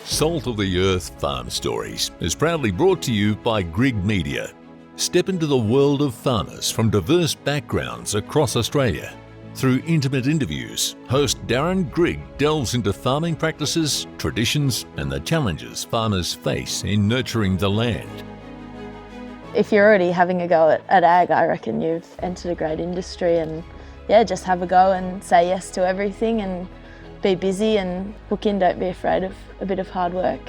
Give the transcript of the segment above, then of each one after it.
Salt of the Earth Farm Stories is proudly brought to you by Grig Media. Step into the world of farmers from diverse backgrounds across Australia. Through intimate interviews, host Darren Grigg delves into farming practices, traditions, and the challenges farmers face in nurturing the land. If you're already having a go at ag, I reckon you've entered a great industry, and yeah, just have a go and say yes to everything and be busy and hook in, don't be afraid of a bit of hard work.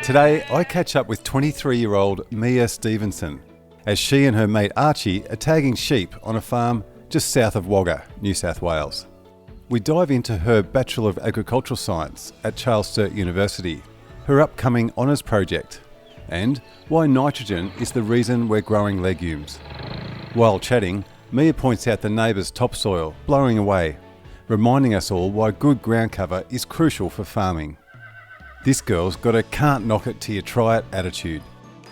Today, I catch up with 23-year-old Mia Stephenson as she and her mate Archie are tagging sheep on a farm just south of Wagga, New South Wales. We dive into her Bachelor of Agricultural Science at Charles Sturt University, her upcoming honours project, and why nitrogen is the reason we're growing legumes. While chatting, Mia points out the neighbour's topsoil blowing away, reminding us all why good ground cover is crucial for farming. This girl's got a can't knock it till you try it attitude.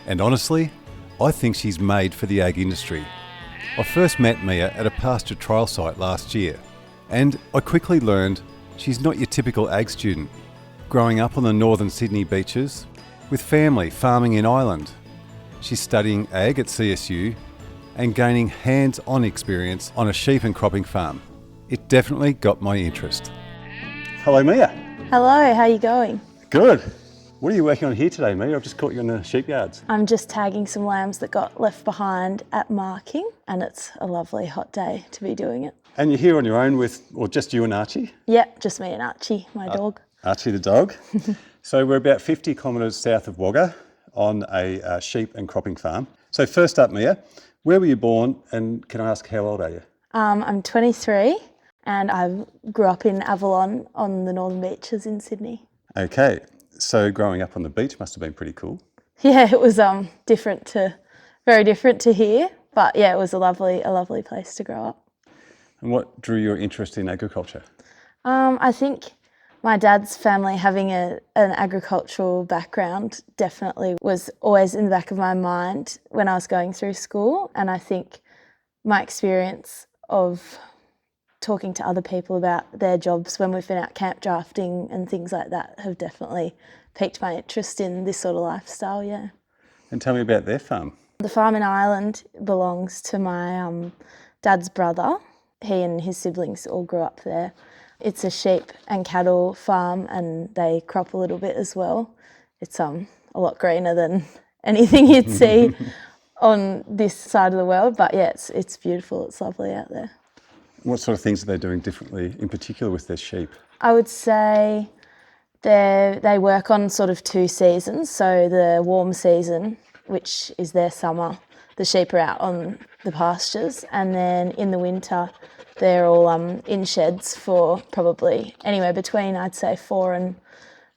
And honestly, I think she's made for the ag industry. I first met Mia at a pasture trial site last year, and I quickly learned she's not your typical ag student. Growing up on the northern Sydney beaches, with family farming in Ireland, she's studying ag at CSU and gaining hands-on experience on a sheep and cropping farm. It definitely got my interest. Hello, Mia. Hello, how are you going? Good. What are you working on here today, Mia? I've just caught you in the sheep yards. I'm just tagging some lambs that got left behind at marking, and it's a lovely hot day to be doing it. And you're here on your own with, or just you and Archie? Yep, just me and Archie, my dog. Archie the dog. So we're about 50 kilometres south of Wagga on a sheep and cropping farm. So first up, Mia, where were you born, and can I ask how old are you? I'm 23 and I grew up in Avalon on the northern beaches in Sydney. Okay, so growing up on the beach must have been pretty cool. Yeah, it was very different to here, but yeah, it was a lovely place to grow up. And what drew your interest in agriculture? I think my dad's family having an agricultural background definitely was always in the back of my mind when I was going through school, and I think my experience of talking to other people about their jobs when we've been out camp drafting and things like that have definitely piqued my interest in this sort of lifestyle, yeah. And tell me about their farm. The farm in Ireland belongs to my dad's brother. He and his siblings all grew up there. It's a sheep and cattle farm, and they crop a little bit as well. It's a lot greener than anything you'd see on this side of the world, but yeah, it's beautiful. It's lovely out there. What sort of things are they doing differently, in particular with their sheep? I would say they work on sort of two seasons. So the warm season, which is their summer, the sheep are out on the pastures, and then in the winter they're all in sheds for probably anywhere between, I'd say, 4 and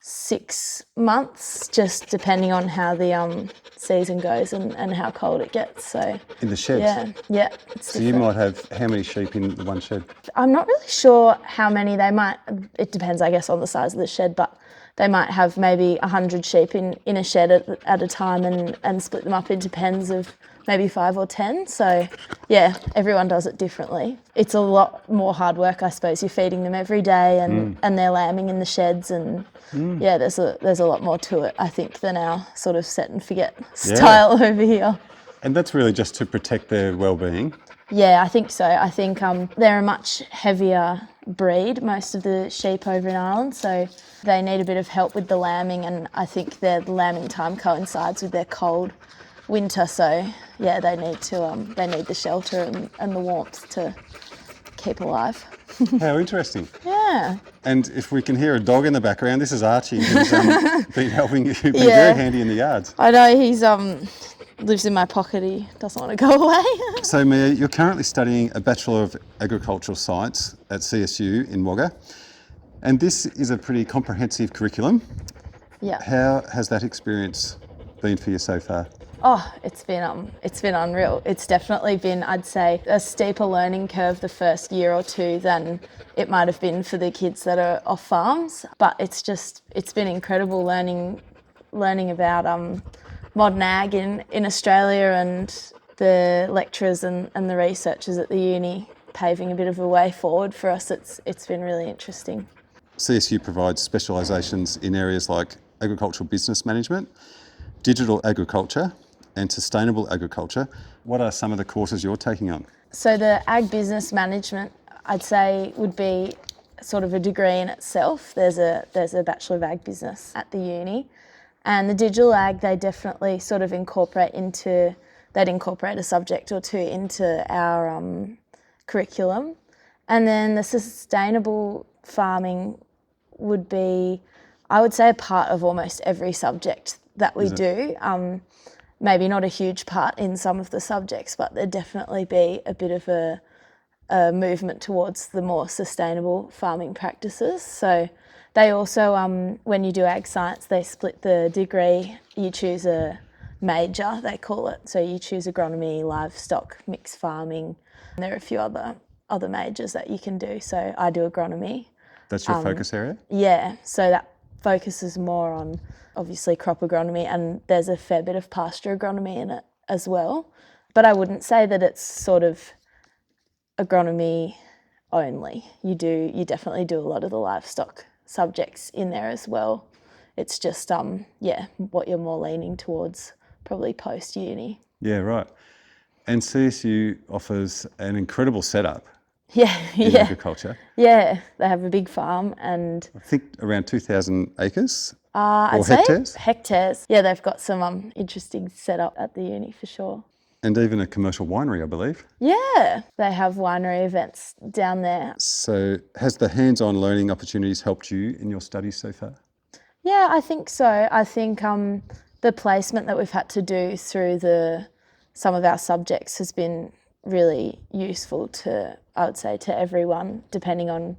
6 months, just depending on how the season goes and how cold it gets. So in the sheds? Yeah. So different. You might have how many sheep in the one shed? I'm not really sure how many they might. It depends, I guess, on the size of the shed, but they might have maybe 100 sheep in a shed at a time and split them up into pens of maybe 5 or 10. So yeah, everyone does it differently. It's a lot more hard work, I suppose. You're feeding them every day and they're lambing in the sheds, and yeah, there's a lot more to it, I think, than our sort of set and forget style over here. And that's really just to protect their well-being? Yeah, I think so. I think they're a much heavier breed, most of the sheep over in Ireland, so they need a bit of help with the lambing, and I think their lambing time coincides with their cold winter, so yeah, they need the shelter and the warmth to keep alive. How interesting. Yeah. And if we can hear a dog in the background, this is Archie, who's been helping you, been very handy in the yards. I know, he's lives in my pocket, he doesn't want to go away. So Mia, you're currently studying a Bachelor of Agricultural Science at CSU in Wagga, and this is a pretty comprehensive curriculum. Yeah. How has that experience been for you so far? Oh, it's been unreal. It's definitely been, I'd say, a steeper learning curve the first year or two than it might have been for the kids that are off farms. But it's been incredible learning about modern ag in Australia, and the lecturers and the researchers at the uni paving a bit of a way forward for us. It's been really interesting. CSU provides specialisations in areas like agricultural business management, digital agriculture and sustainable agriculture. What are some of the courses you're taking on? So the ag business management, I'd say, would be sort of a degree in itself. There's a Bachelor of Ag business at the uni. And the digital ag, they definitely sort of incorporate a subject or two into our curriculum. And then the sustainable farming would be, I would say, a part of almost every subject that we do. Maybe not a huge part in some of the subjects, but there'd definitely be a bit of a movement towards the more sustainable farming practices. So they also, when you do ag science, they split the degree. You choose a major, they call it. So you choose agronomy, livestock, mixed farming. And there are a few other majors that you can do. So I do agronomy. That's your focus area? Yeah, so that focuses more on obviously crop agronomy, and there's a fair bit of pasture agronomy in it as well. But I wouldn't say that it's sort of agronomy only. You definitely do a lot of the livestock subjects in there as well. It's just what you're more leaning towards probably post uni. Yeah, right. And CSU offers an incredible setup in agriculture. Yeah, they have a big farm and I think around 2,000 acres I'd or say hectares. Hectares. Yeah, they've got some interesting setup at the uni for sure. And even a commercial winery, I believe. Yeah, they have winery events down there. So has the hands-on learning opportunities helped you in your studies so far? Yeah, I think so. I think the placement that we've had to do through some of our subjects has been really useful to, I would say, to everyone, depending on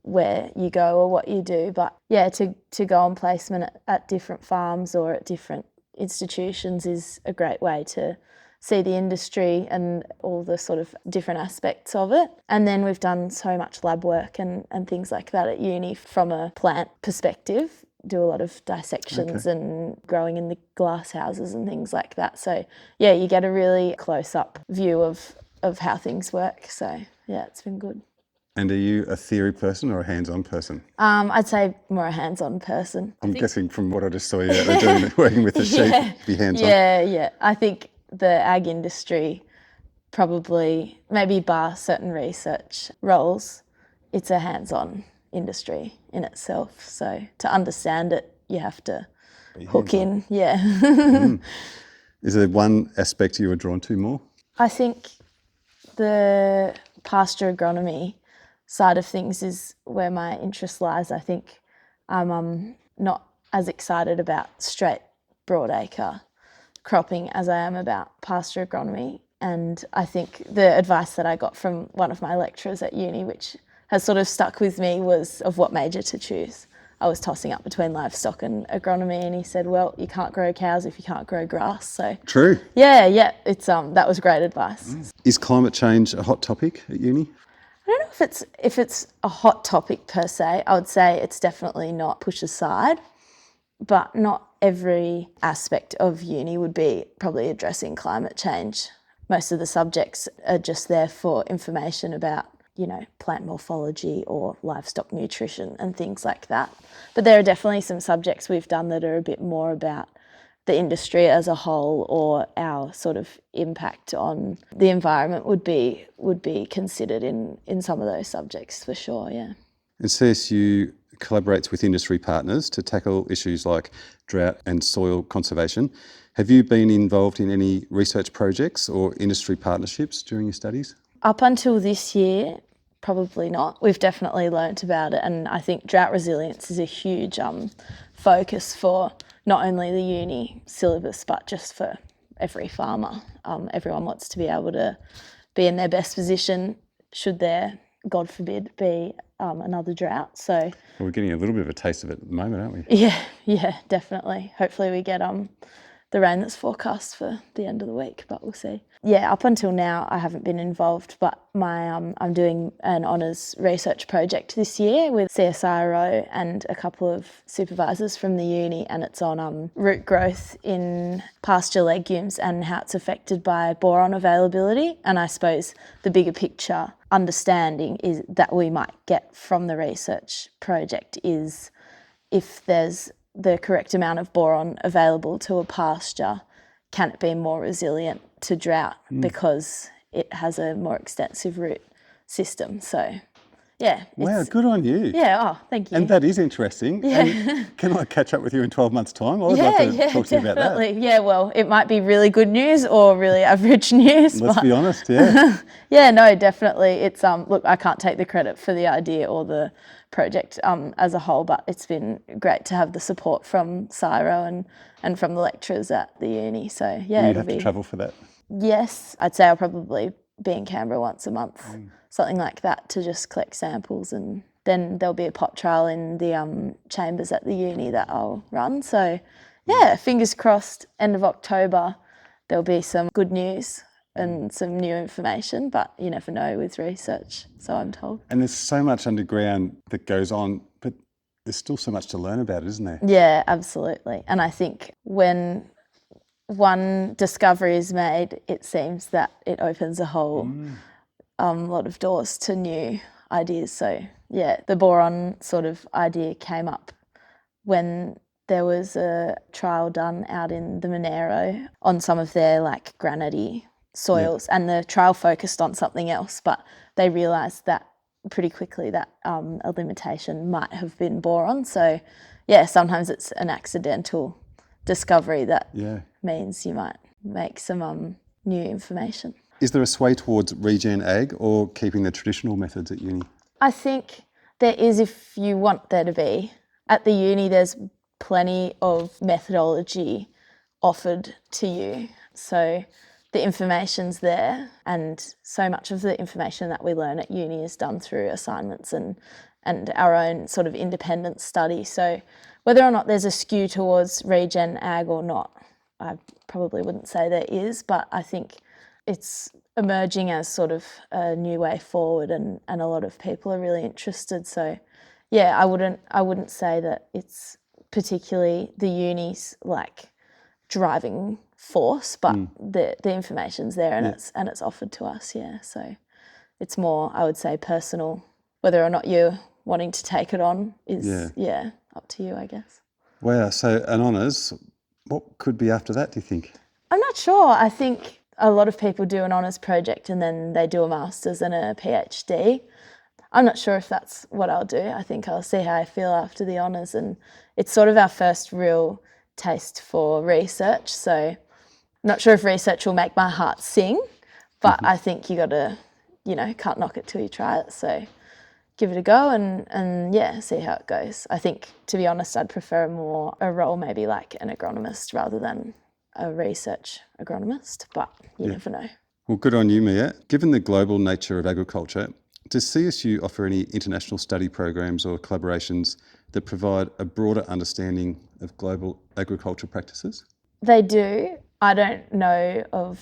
where you go or what you do. But yeah, to go on placement at different farms or at different institutions is a great way to see the industry and all the sort of different aspects of it. And then we've done so much lab work and things like that at uni from a plant perspective, do a lot of dissections and growing in the glass houses and things like that. So yeah, you get a really close-up view of how things work. So yeah, it's been good. And are you a theory person or a hands-on person? I'd say more a hands-on person. I'm guessing from what I just saw you doing, working with the sheep, be hands-on. Yeah. I think the ag industry probably, maybe bar certain research roles, it's a hands-on industry in itself. So to understand it, you have to hook in. Yeah. Is there one aspect you were drawn to more? I think the pasture agronomy side of things is where my interest lies. I think I'm not as excited about straight broadacre cropping as I am about pasture agronomy. And I think the advice that I got from one of my lecturers at uni, which has sort of stuck with me, was of what major to choose. I was tossing up between livestock and agronomy, and he said, well, you can't grow cows if you can't grow grass. So True. yeah, it's that was great advice. Is climate change a hot topic at uni? I don't know if it's a hot topic per se. I would say it's definitely not pushed aside, but not every aspect of uni would be probably addressing climate change. Most of the subjects are just there for information about, plant morphology or livestock nutrition and things like that. But there are definitely some subjects we've done that are a bit more about the industry as a whole, or our sort of impact on the environment would be considered in some of those subjects for sure, yeah. And CSU collaborates with industry partners to tackle issues like drought and soil conservation. Have you been involved in any research projects or industry partnerships during your studies? Up until this year, probably not. We've definitely learnt about it, and I think drought resilience is a huge focus for not only the uni syllabus, but just for every farmer. Everyone wants to be able to be in their best position should there, God forbid, be another drought. So Well, we're getting a little bit of a taste of it at the moment, aren't we? yeah, definitely. Hopefully we get the rain that's forecast for the end of the week, but we'll see. Yeah, up until now I haven't been involved, but I'm doing an honours research project this year with CSIRO and a couple of supervisors from the uni, and it's on root growth in pasture legumes and how it's affected by boron availability. And I suppose the bigger picture understanding is that we might get from the research project is if there's the correct amount of boron available to a pasture, can it be more resilient to drought because it has a more extensive root system? So, yeah. Wow, good on you. Yeah, oh, thank you. And that is interesting. Yeah. And can I catch up with you in 12 months' time? I would love to talk to you about that. Yeah, well, it might be really good news or really average news. Let's be honest, yeah. Yeah, no, definitely. It's look, I can't take the credit for the idea or the project as a whole, but it's been great to have the support from CSIRO and from the lecturers at the uni. So yeah, You'd have to travel for that. Yes, I'd say I'll probably be in Canberra once a month, something like that, to just collect samples, and then there'll be a pot trial in the chambers at the uni that I'll run. So yeah, fingers crossed, end of October there'll be some good news and some new information, but you never know with research, so I'm told. And there's so much underground that goes on, but there's still so much to learn about it, isn't there? Yeah, absolutely. And I think when one discovery is made, it seems that it opens a whole lot of doors to new ideas. So yeah, the boron sort of idea came up when there was a trial done out in the Monero on some of their like granity soils, and the trial focused on something else, but they realised that pretty quickly that a limitation might have been boron. So yeah, sometimes it's an accidental discovery that means you might make some new information. Is there a sway towards regen ag or keeping the traditional methods at uni? I think there is, if you want there to be. At the uni there's plenty of methodology offered to you. So the information's there, and so much of the information that we learn at uni is done through assignments and our own sort of independent study. So whether or not there's a skew towards regen ag or not, I probably wouldn't say there is, but I think it's emerging as sort of a new way forward, and a lot of people are really interested. So yeah, I wouldn't say that it's particularly the uni's like driving force, but the information's there, and it's offered to us. Yeah, so it's more, I would say, personal. Whether or not you're wanting to take it on is up to you, I guess. Wow, so an honours, what could be after that, do you think? I'm not sure. I think a lot of people do an honours project and then they do a master's and a PhD. I'm not sure if that's what I'll do. I think I'll see how I feel after the honours, and it's sort of our first real taste for research. So I'm not sure if research will make my heart sing, but I think you got to, can't knock it till you try it. So give it a go and see how it goes. I think, to be honest, I'd prefer a role maybe like an agronomist rather than a research agronomist, but you never know. Well, good on you, Mia. Given the global nature of agriculture, does CSU offer any international study programs or collaborations that provide a broader understanding of global agricultural practices? They do. I don't know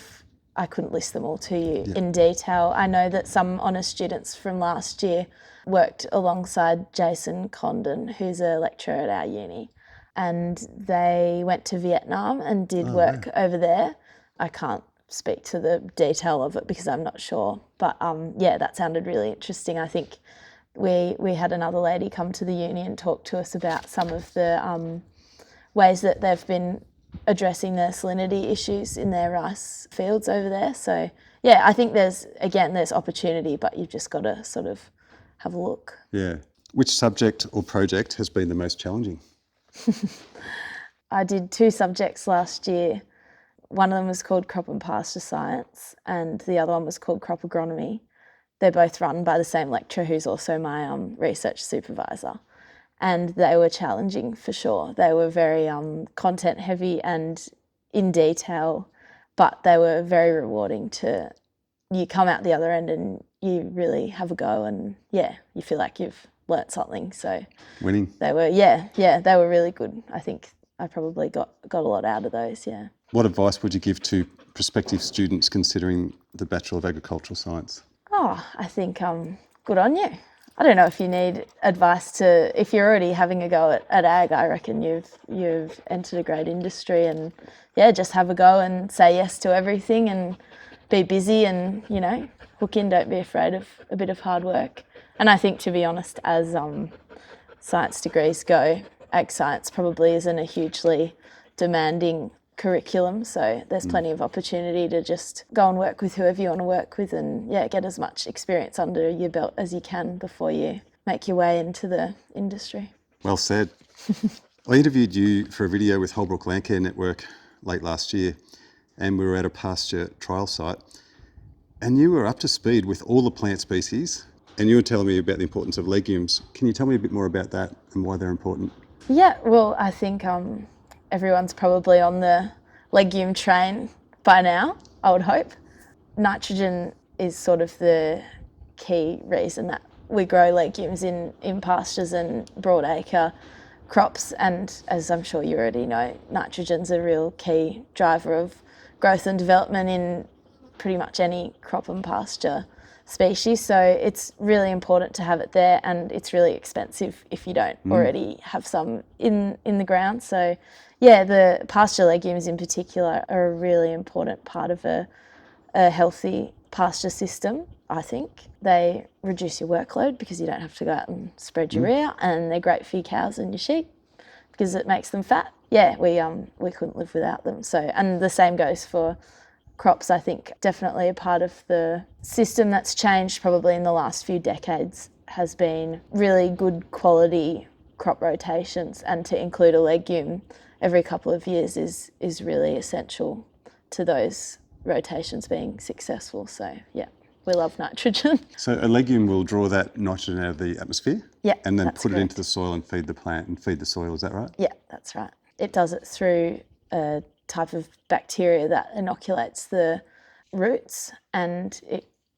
I couldn't list them all to you in detail. I know that some honours students from last year worked alongside Jason Condon, who's a lecturer at our uni, and they went to Vietnam and did work over there. I can't speak to the detail of it because I'm not sure, but that sounded really interesting. I think we had another lady come to the uni and talk to us about some of the ways that they've been addressing the salinity issues in their rice fields over there. So yeah, I think there's opportunity, but you've just got to sort of have a look. Yeah. Which subject or project has been the most challenging? I did 2 subjects last year. One of them was called Crop and Pasture Science, and the other one was called Crop Agronomy. They're both run by the same lecturer who's also my research supervisor. And they were challenging for sure. They were very content heavy and in detail, but they were very rewarding you come out the other end and you really have a go, and you feel like you've learnt something. So winning. They were, they were really good. I think I probably got a lot out of those, yeah. What advice would you give to prospective students considering the Bachelor of Agricultural Science? Oh, I think good on you. I don't know if you need advice if you're already having a go at ag. I reckon you've entered a great industry, and just have a go and say yes to everything and be busy and, hook in, don't be afraid of a bit of hard work. And I think, to be honest, as science degrees go, ag science probably isn't a hugely demanding curriculum, so there's plenty of opportunity to just go and work with whoever you want to work with and get as much experience under your belt as you can before you make your way into the industry. Well said. I interviewed you for a video with Holbrook Landcare Network late last year, and we were at a pasture trial site, and you were up to speed with all the plant species, and you were telling me about the importance of legumes. Can you tell me a bit more about that and why they're important? Yeah, well, I think everyone's probably on the legume train by now, I would hope. Nitrogen is sort of the key reason that we grow legumes in pastures and broadacre crops, and as I'm sure you already know, nitrogen's a real key driver of growth and development in pretty much any crop and pasture species, so it's really important to have it there, and it's really expensive if you don't already have some in the ground. So the pasture legumes in particular are a really important part of a healthy pasture system. I think they reduce your workload because you don't have to go out and spread urea, and they're great for your cows and your sheep because it makes them fat. We couldn't live without them. So, and the same goes for crops. I think definitely a part of the system that's changed probably in the last few decades has been really good quality crop rotations, and to include a legume every couple of years is really essential to those rotations being successful. So we love nitrogen. So a legume will draw that nitrogen out of the atmosphere? Yeah, and then that's put it into correct. the soil and feed the plant and feed the soil, is that right? Yeah, that's right. It does it through a type of bacteria that inoculates the roots, and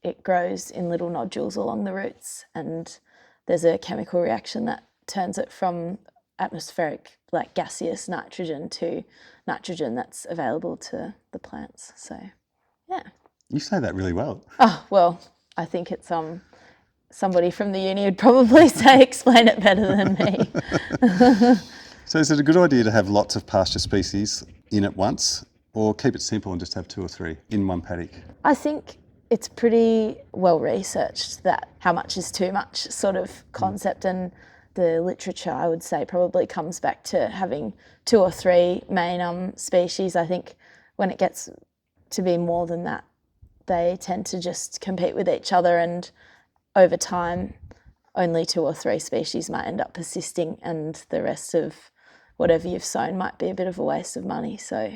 it grows in little nodules along the roots, and there's a chemical reaction that turns it from atmospheric, like gaseous nitrogen to nitrogen that's available to the plants. So, You say that really well. Oh, well, I think it's somebody from the uni would probably explain it better than me. So is it a good idea to have lots of pasture species in at once, or keep it simple and just have 2 or 3 in one paddock? I think it's pretty well researched that how much is too much sort of concept, and the literature, I would say, probably comes back to having 2 or 3 main species. I think when it gets to be more than that, they tend to just compete with each other, and over time only 2 or 3 species might end up persisting, and the rest of whatever you've sown might be a bit of a waste of money. So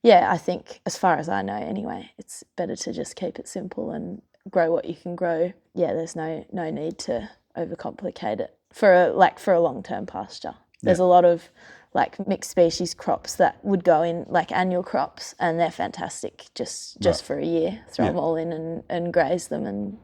I think, as far as I know anyway, it's better to just keep it simple and grow what you can grow. There's no need to overcomplicate it for a long-term pasture. There's a lot of mixed species crops that would go in annual crops, and they're fantastic just for a year. Throw them all in and graze them and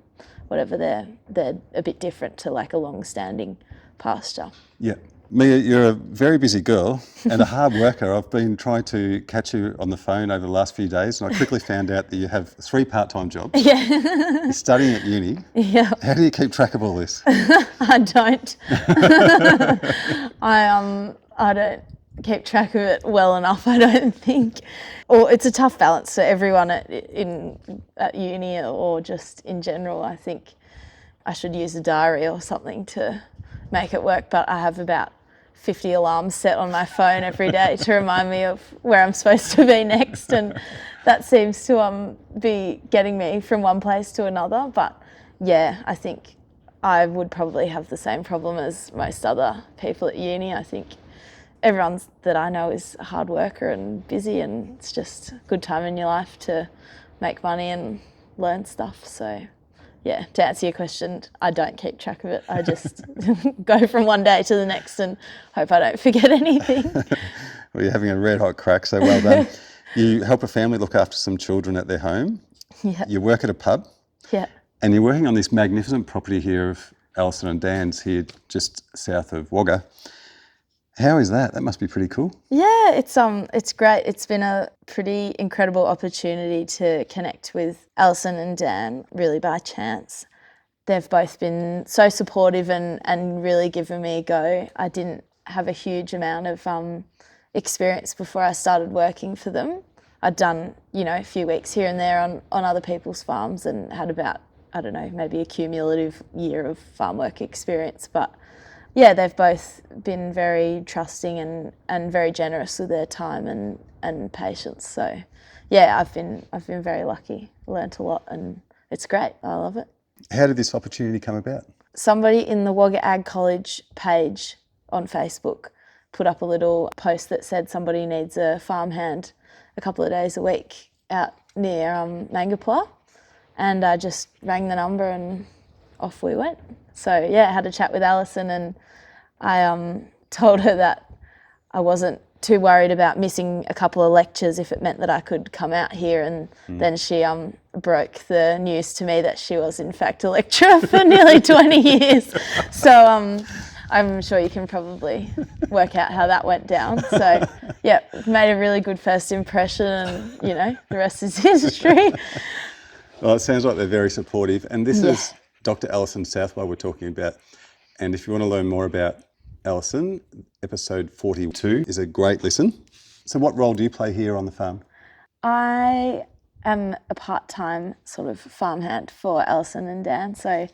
whatever. They're a bit different to a long-standing pasture. Yeah. Mia, you're a very busy girl and a hard worker. I've been trying to catch you on the phone over the last few days, and I quickly found out that you have 3 part-time jobs. Yeah. You're studying at uni. Yeah. How do you keep track of all this? I don't. I don't keep track of it well enough, I don't think. Or it's a tough balance for everyone at uni or just in general. I think I should use a diary or something to make it work, but I have about 50 alarms set on my phone every day to remind me of where I'm supposed to be next, and that seems to be getting me from one place to another. But I think I would probably have the same problem as most other people at uni. I think everyone that I know is a hard worker and busy, and it's just a good time in your life to make money and learn stuff. So to answer your question, I don't keep track of it. I just go from one day to the next and hope I don't forget anything. Well, you're having a red hot crack, so well done. You help a family look after some children at their home. Yeah. You work at a pub. Yeah. And you're working on this magnificent property here of Alison and Dan's here just south of Wagga. How is that? That must be pretty cool. Yeah, it's great. It's been a pretty incredible opportunity to connect with Alison and Dan really by chance. They've both been so supportive and really given me a go. I didn't have a huge amount of experience before I started working for them. I'd done, a few weeks here and there on other people's farms and had about I don't know, maybe a cumulative year of farm work experience. But yeah, they've both been very trusting and very generous with their time and patience. So yeah, I've been very lucky, learnt a lot, and it's great. I love it. How did this opportunity come about? Somebody in the Wagga Ag College page on Facebook put up a little post that said somebody needs a farmhand a couple of days a week out near Mangapwa, and I just rang the number and off we went. So yeah, I had a chat with Alison, and I told her that I wasn't too worried about missing a couple of lectures if it meant that I could come out here, and then she broke the news to me that she was in fact a lecturer for nearly 20 years. So I'm sure you can probably work out how that went down. So yeah, made a really good first impression, and the rest is history. Well, it sounds like they're very supportive, and this is Dr. Alison Southwell we're talking about. And if you want to learn more about Alison, episode 42 is a great listen. So what role do you play here on the farm? I am a part-time sort of farmhand for Alison and Dan. So,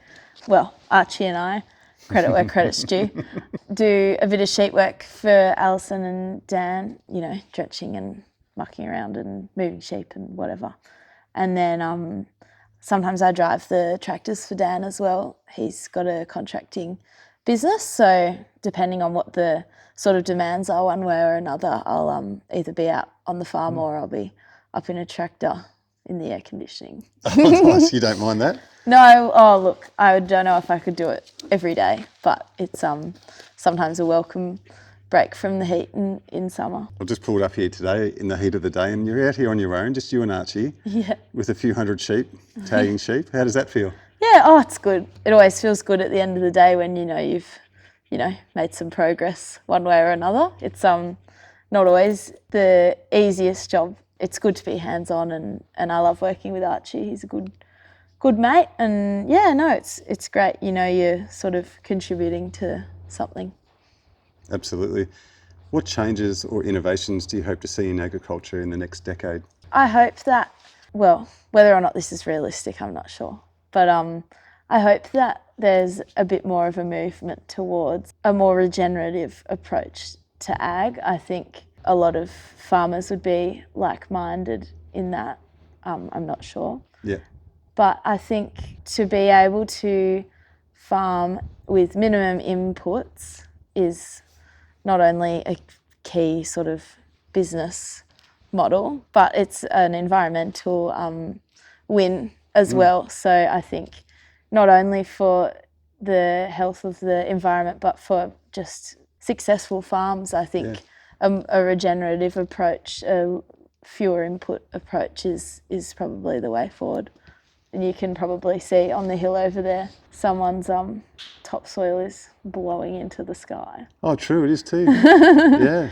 well, Archie and I, credit where credit's due, do a bit of sheep work for Alison and Dan, drenching and mucking around and moving sheep and whatever. And then sometimes I drive the tractors for Dan as well. He's got a contracting business, so depending on what the sort of demands are one way or another, I'll either be out on the farm or I'll be up in a tractor in the air conditioning. Oh, nice. You don't mind that? No, look, I don't know if I could do it every day, but it's sometimes a welcome break from the heat in summer. I've just pulled up here today in the heat of the day, and you're out here on your own, just you and Archie, with a few hundred sheep, tagging sheep. How does that feel? Yeah, it's good. It always feels good at the end of the day when you've made some progress one way or another. It's not always the easiest job. It's good to be hands-on, and I love working with Archie. He's a good mate, and it's great. You're sort of contributing to something. Absolutely. What changes or innovations do you hope to see in agriculture in the next decade? I hope that, well, whether or not this is realistic, I'm not sure. But I hope that there's a bit more of a movement towards a more regenerative approach to ag. I think a lot of farmers would be like-minded in that. I'm not sure. Yeah. But I think to be able to farm with minimum inputs is not only a key sort of business model, but it's an environmental win as well. So I think not only for the health of the environment, but for just successful farms, I think a regenerative approach, a fewer input approach is probably the way forward. And you can probably see on the hill over there, someone's topsoil is blowing into the sky. Oh, true, it is too. Yeah.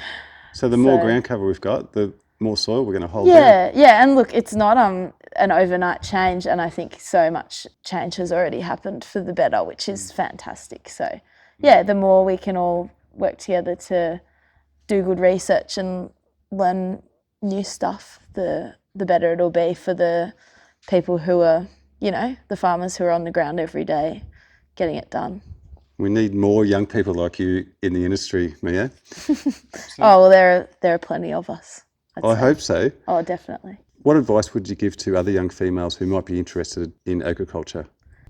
So the more ground cover we've got, the more soil we're going to hold down. Yeah, and look, it's not an overnight change, and I think so much change has already happened for the better, which is fantastic. So, yeah, the more we can all work together to do good research and learn new stuff, the better it'll be for the people who are, the farmers who are on the ground every day getting it done. We need more young people like you in the industry, Mia. Oh, well, there are plenty of us. I hope so. Oh, definitely. What advice would you give to other young females who might be interested in agriculture?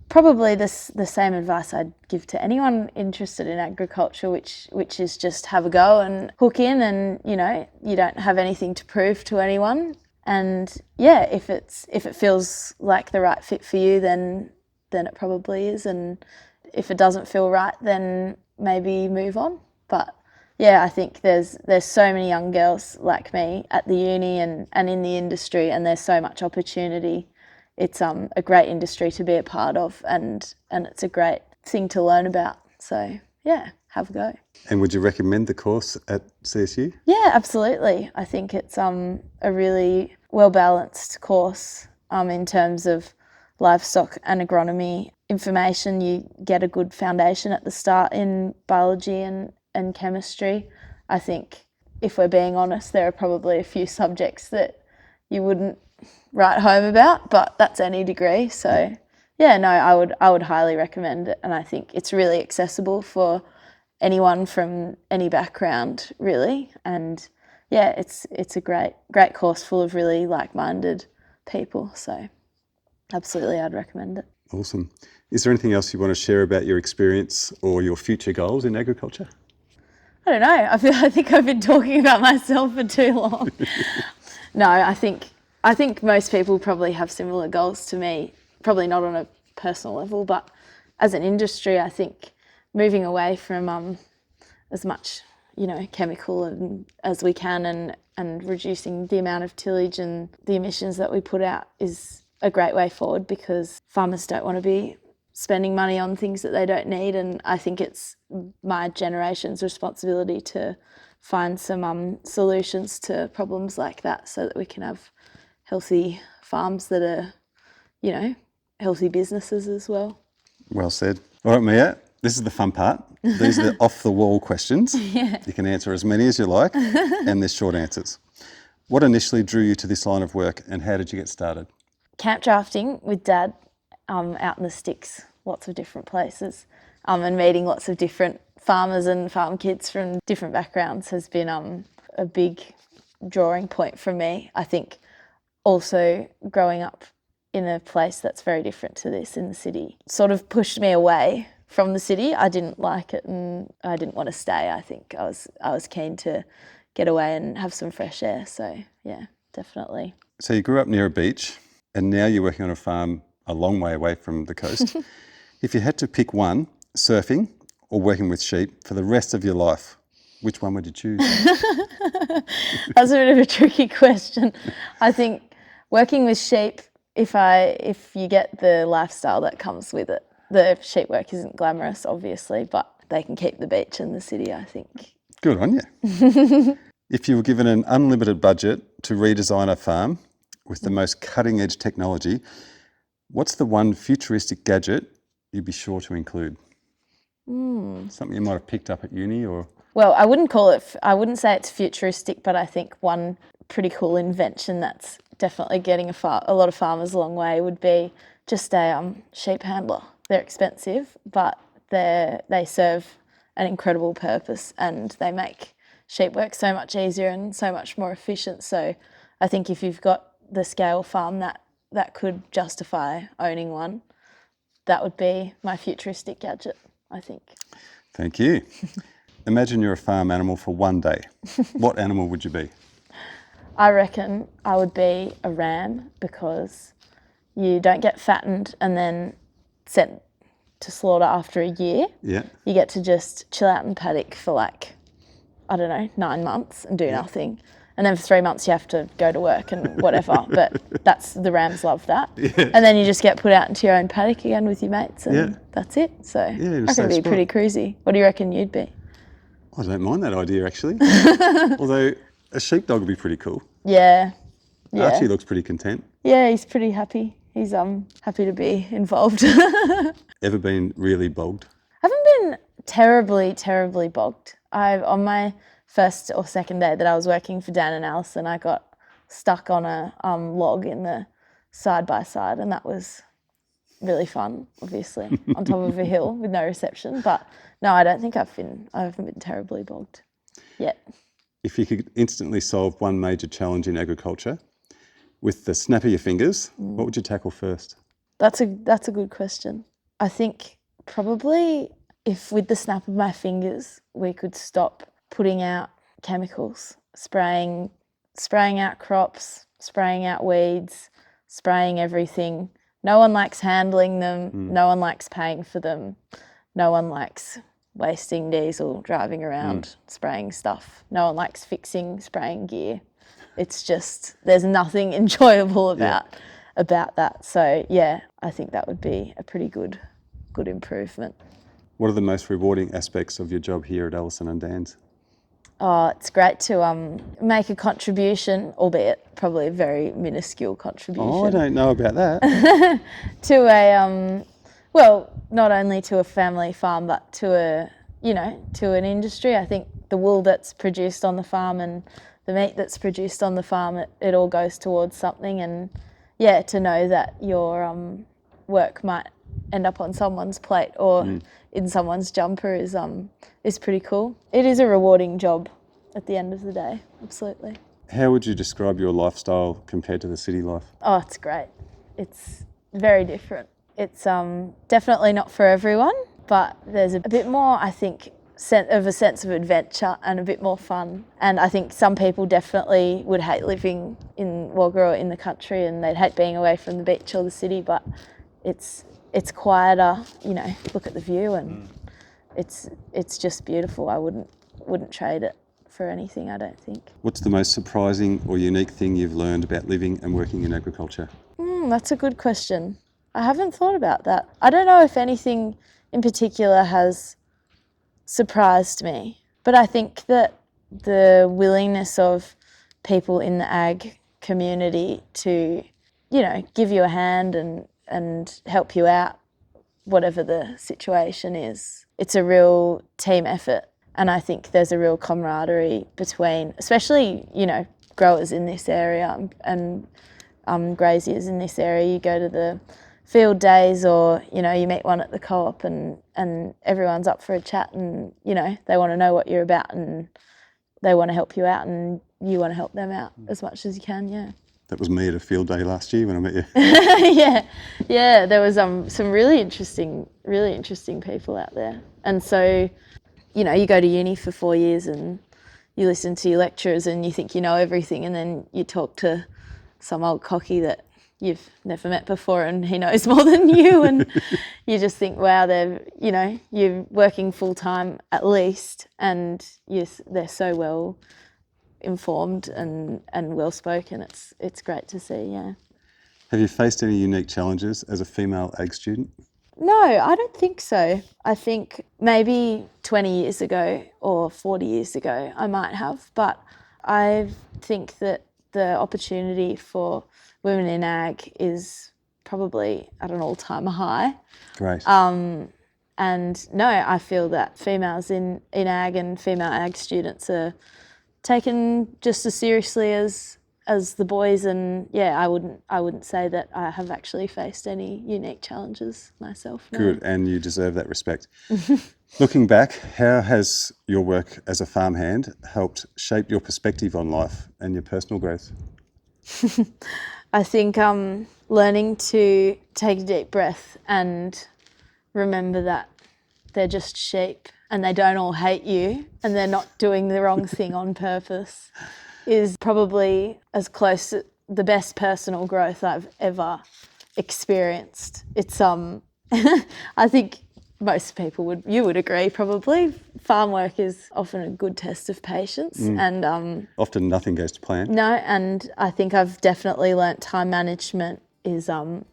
Probably the same advice I'd give to anyone interested in agriculture, which is just have a go and hook in, and you don't have anything to prove to anyone. And yeah, if it feels like the right fit for you, then it probably is. And if it doesn't feel right, then maybe move on. But yeah, I think there's so many young girls like me at the uni and in the industry, and there's so much opportunity. It's a great industry to be a part of, and it's a great thing to learn about. So yeah, have a go. And would you recommend the course at CSU? Yeah, absolutely. I think it's a really well-balanced course in terms of livestock and agronomy information. You get a good foundation at the start in biology and chemistry. I think, if we're being honest, there are probably a few subjects that you wouldn't write home about, but that's any degree. So Yeah, no, I would highly recommend it, and I think it's really accessible for anyone from any background, really. And yeah, it's a great course full of really like-minded people. So absolutely, I'd recommend it. Awesome. Is there anything else you want to share about your experience or your future goals in agriculture? I don't know. I think I've been talking about myself for too long. No, I think most people probably have similar goals to me. Probably not on a personal level, but as an industry, I think moving away from as much, chemical as we can, and reducing the amount of tillage and the emissions that we put out is a great way forward, because farmers don't want to be spending money on things that they don't need, and I think it's my generation's responsibility to find some solutions to problems like that, so that we can have healthy farms that are, healthy businesses as well. Well said. All right, Mia, this is the fun part. These are the off-the-wall questions. Yeah. You can answer as many as you like, and there's short answers. What initially drew you to this line of work, and how did you get started? Camp drafting with Dad, out in the sticks, lots of different places, and meeting lots of different farmers and farm kids from different backgrounds has been a big drawing point for me. I think also growing up in a place that's very different to this in the city sort of pushed me away from the city. I didn't like it and I didn't want to stay. I think I was keen to get away and have some fresh air. So yeah, definitely. So you grew up near a beach, and now you're working on a farm a long way away from the coast. If you had to pick one, surfing or working with sheep, for the rest of your life, which one would you choose? That's a bit of a tricky question. I think working with sheep, if you get the lifestyle that comes with it, the sheep work isn't glamorous, obviously, but they can keep the beach and the city, I think. Good on you. If you were given an unlimited budget to redesign a farm with the most cutting-edge technology, what's the one futuristic gadget you'd be sure to include? Something you might have picked up at uni, or? Well, I wouldn't say it's futuristic, but I think one pretty cool invention that's definitely getting a lot of farmers a long way would be just a sheep handler. They're expensive, but they serve an incredible purpose, and they make sheep work so much easier and so much more efficient. So I think if you've got the scale farm that could justify owning one, that would be my futuristic gadget, I think. Thank you. Imagine you're a farm animal for one day. What animal would you be? I reckon I would be a ram, because you don't get fattened and then sent to slaughter after a year. Yeah. You get to just chill out in the paddock for 9 months and do nothing. And then for 3 months you have to go to work and whatever. But the rams love that. Yeah. And then you just get put out into your own paddock again with your mates, and that's it. So I reckon it'd be pretty cruisy. What do you reckon you'd be? I don't mind that idea, actually. Although a sheepdog would be pretty cool. Yeah. Archie looks pretty content. Yeah, he's pretty happy. He's happy to be involved. Ever been really bogged? I haven't been terribly bogged. On my first or second day that I was working for Dan and Alison, I got stuck on a log in the side-by-side, and that was really fun, obviously, on top of a hill with no reception. But no, I don't think I haven't been terribly bogged yet. If you could instantly solve one major challenge in agriculture with the snap of your fingers, what would you tackle first? That's a good question. I think probably if with the snap of my fingers we could stop putting out chemicals, spraying out crops, spraying out weeds, spraying everything. No one likes handling them. No one likes paying for them. No one likes wasting diesel driving around spraying stuff. No one likes spraying gear. It's just, there's nothing enjoyable about that. So yeah, I think that would be a pretty good improvement. What are the most rewarding aspects of your job here at Alison and Dan's? Oh, it's great to make a contribution, albeit probably a very minuscule contribution. Oh, I don't know about that. To a well, not only to a family farm, but to an industry. I think the wool that's produced on the farm and the meat that's produced on the farm, it all goes towards something. And yeah, to know that you're work might end up on someone's plate or in someone's jumper is pretty cool. It is a rewarding job at the end of the day, absolutely. How would you describe your lifestyle compared to the city life? Oh, it's great. It's very different. It's definitely not for everyone, but there's a bit more, I think, of a sense of adventure and a bit more fun. And I think some people definitely would hate living in Wagga or in the country, and they'd hate being away from the beach or the city, but it's quieter, you know, look at the view, and it's just beautiful. I wouldn't trade it for anything, I don't think. What's the most surprising or unique thing you've learned about living and working in agriculture? That's a good question. I haven't thought about that. I don't know if anything in particular has surprised me, but I think that the willingness of people in the ag community to, you know, give you a hand and help you out, whatever the situation is, it's a real team effort. And I think there's a real camaraderie between, especially, you know, growers in this area and graziers in this area. You go to the field days, or, you know, you meet one at the co-op, and everyone's up for a chat, and, you know, they want to know what you're about and they want to help you out, and you want to help them out as much as you can, yeah. That was me at a field day last year when I met you. yeah, there was some really interesting people out there. And so, you know, you go to uni for 4 years and you listen to your lecturers and you think you know everything, and then you talk to some old cocky that you've never met before and he knows more than you, and you just think, wow, you're working full time at least, and they're so well informed and well spoken. It's great to see, yeah. Have you faced any unique challenges as a female ag student? No, I don't think so. I think maybe 20 years ago or 40 years ago I might have, but I think that the opportunity for women in ag is probably at an all-time high. Great. And no, I feel that females in ag and female ag students are taken just as seriously as the boys, and yeah, I wouldn't say that I have actually faced any unique challenges myself. No. Good, and you deserve that respect. Looking back, how has your work as a farmhand helped shape your perspective on life and your personal growth? I think learning to take a deep breath and remember that they're just sheep and they don't all hate you and they're not doing the wrong thing on purpose is probably as close to the best personal growth I've ever experienced. It's I think most people would agree probably. Farm work is often a good test of patience, and often nothing goes to plan. No, and I think I've definitely learnt time management is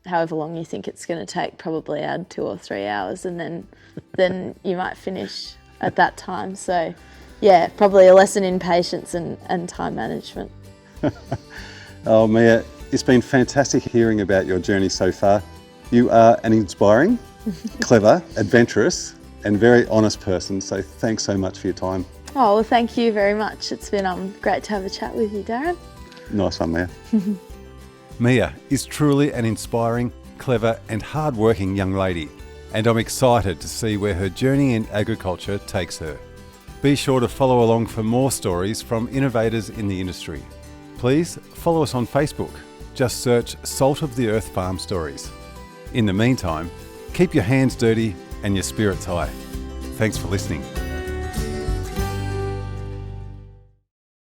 however long you think it's going to take, probably add 2 or 3 hours, and then you might finish at that time. So yeah, probably a lesson in patience and time management. Oh, Mia, it's been fantastic hearing about your journey so far. You are an inspiring, clever, adventurous and very honest person, so thanks so much for your time. Oh, well, thank you very much. It's been great to have a chat with you, Darren. Nice one, Mia. Mia is truly an inspiring, clever and hard-working young lady, and I'm excited to see where her journey in agriculture takes her. Be sure to follow along for more stories from innovators in the industry. Please follow us on Facebook. Just search Salt of the Earth Farm Stories. In the meantime, keep your hands dirty and your spirits high. Thanks for listening.